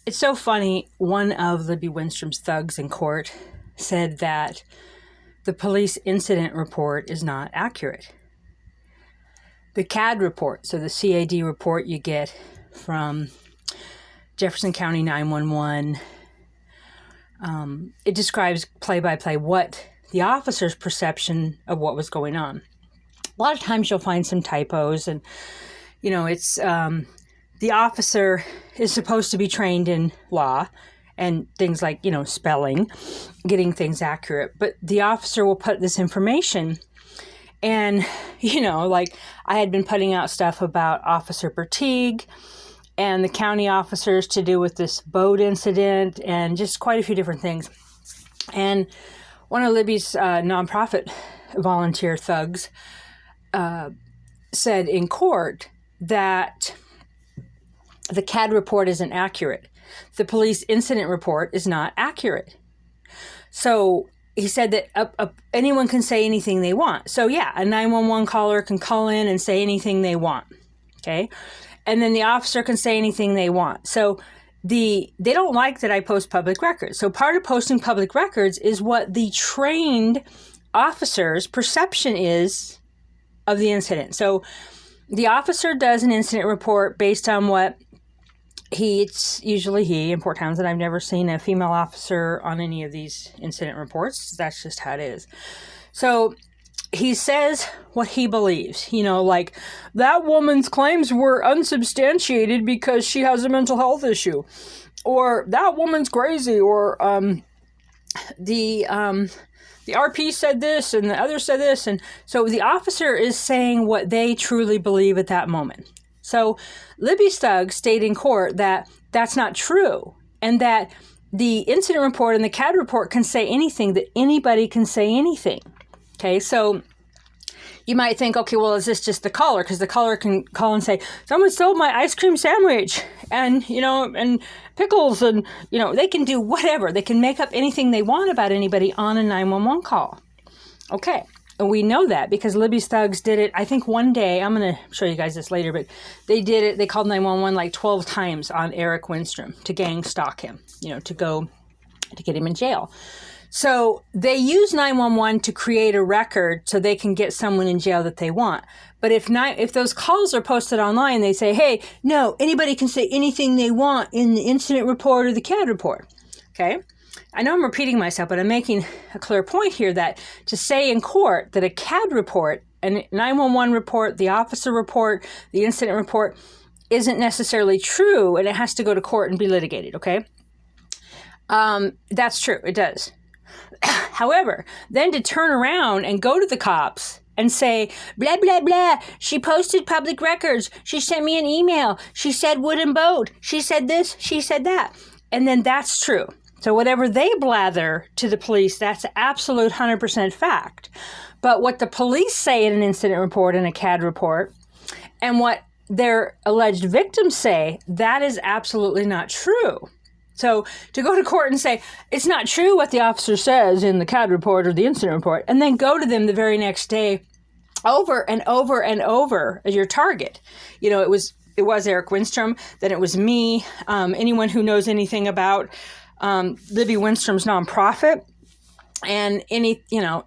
It's so funny. One of Libby Wennstrom's thugs in court said that the police incident report is not accurate. The CAD report, so the CAD report you get from Jefferson County 911, it describes play-by-play what the officer's perception of what was going on. A lot of times you'll find some typos, and, it's the officer is supposed to be trained in law and things like, spelling, getting things accurate. But the officer will put this information, and, like I had been putting out stuff about officer fatigue and the county officers to do with this boat incident and just quite a few different things. And one of Libby's nonprofit volunteer thugs said in court that the CAD report isn't accurate. The police incident report is not accurate. So he said that anyone can say anything they want. So yeah, a 911 caller can call in and say anything they want. Okay. And then the officer can say anything they want. So they don't like that I post public records. So part of posting public records is what the trained officer's perception is of the incident. So the officer does an incident report based on what it's usually he in Port Townsend. I've never seen a female officer on any of these incident reports. That's just how it is. So he says what he believes, like that woman's claims were unsubstantiated because she has a mental health issue, or that woman's crazy, or the RP said this and the other said this. And so the officer is saying what they truly believe at that moment. So Libby's thugs state in court that that's not true, and that the incident report and the CAD report can say anything, that anybody can say anything. Okay, so you might think, okay, well, is this just the caller? Because the caller can call and say, someone stole my ice cream sandwich and, and pickles, and, they can do whatever. They can make up anything they want about anybody on a 911 call. Okay. And we know that because Libby's thugs did it, I think one day, I'm going to show you guys this later, but they did it, they called 911 like 12 times on Erik Wennstrom to gang stalk him, to get him in jail. So they use 911 to create a record so they can get someone in jail that they want. But if those calls are posted online, they say, hey, no, anybody can say anything they want in the incident report or the CAD report. Okay? I know I'm repeating myself, but I'm making a clear point here that to say in court that a CAD report, a 911 report, the officer report, the incident report isn't necessarily true, and it has to go to court and be litigated, okay? That's true, it does. However, then to turn around and go to the cops and say, blah, blah, blah, she posted public records, she sent me an email, she said wooden boat, she said this, she said that, and then that's true. So whatever they blather to the police, that's absolute 100% fact. But what the police say in an incident report and a CAD report, and what their alleged victims say, that is absolutely not true. So to go to court and say, it's not true what the officer says in the CAD report or the incident report, and then go to them the very next day over and over and over as your target. It was Erik Wennstrom, then it was me, anyone who knows anything about Libby Wennstrom's nonprofit, and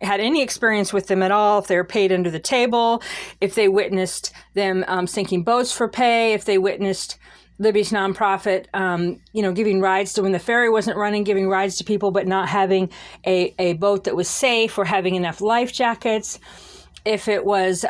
had any experience with them at all, if they were paid under the table, if they witnessed them sinking boats for pay, if they witnessed Libby's nonprofit, giving rides to when the ferry wasn't running, giving rides to people, but not having a boat that was safe or having enough life jackets, if it was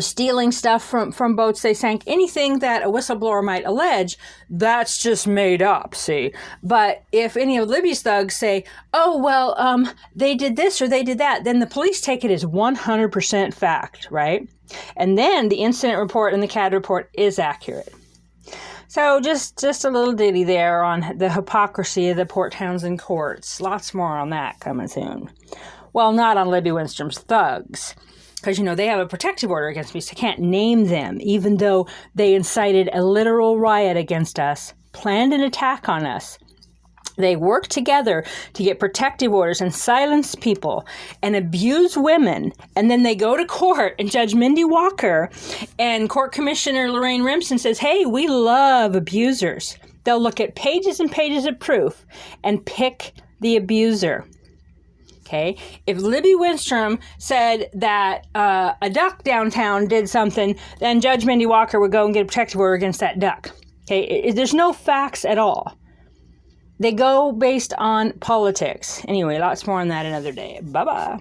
stealing stuff from boats they sank, anything that a whistleblower might allege, that's just made up, see? But if any of Libby's thugs say, oh, well, they did this or they did that, then the police take it as 100% fact, right? And then the incident report and the CAD report is accurate. So just a little ditty there on the hypocrisy of the Port Townsend courts. Lots more on that coming soon. Well, not on Libby Wennstrom's thugs, because, they have a protective order against me, so I can't name them, even though they incited a literal riot against us, planned an attack on us. They work together to get protective orders and silence people and abuse women. And then they go to court, and Judge Mindy Walker and Court Commissioner Lorraine Remsen says, hey, we love abusers. They'll look at pages and pages of proof and pick the abuser. Okay, if Libby Wennstrom said that a duck downtown did something, then Judge Mindy Walker would go and get a protective order against that duck. Okay, there's no facts at all. They go based on politics. Anyway, lots more on that another day. Bye-bye.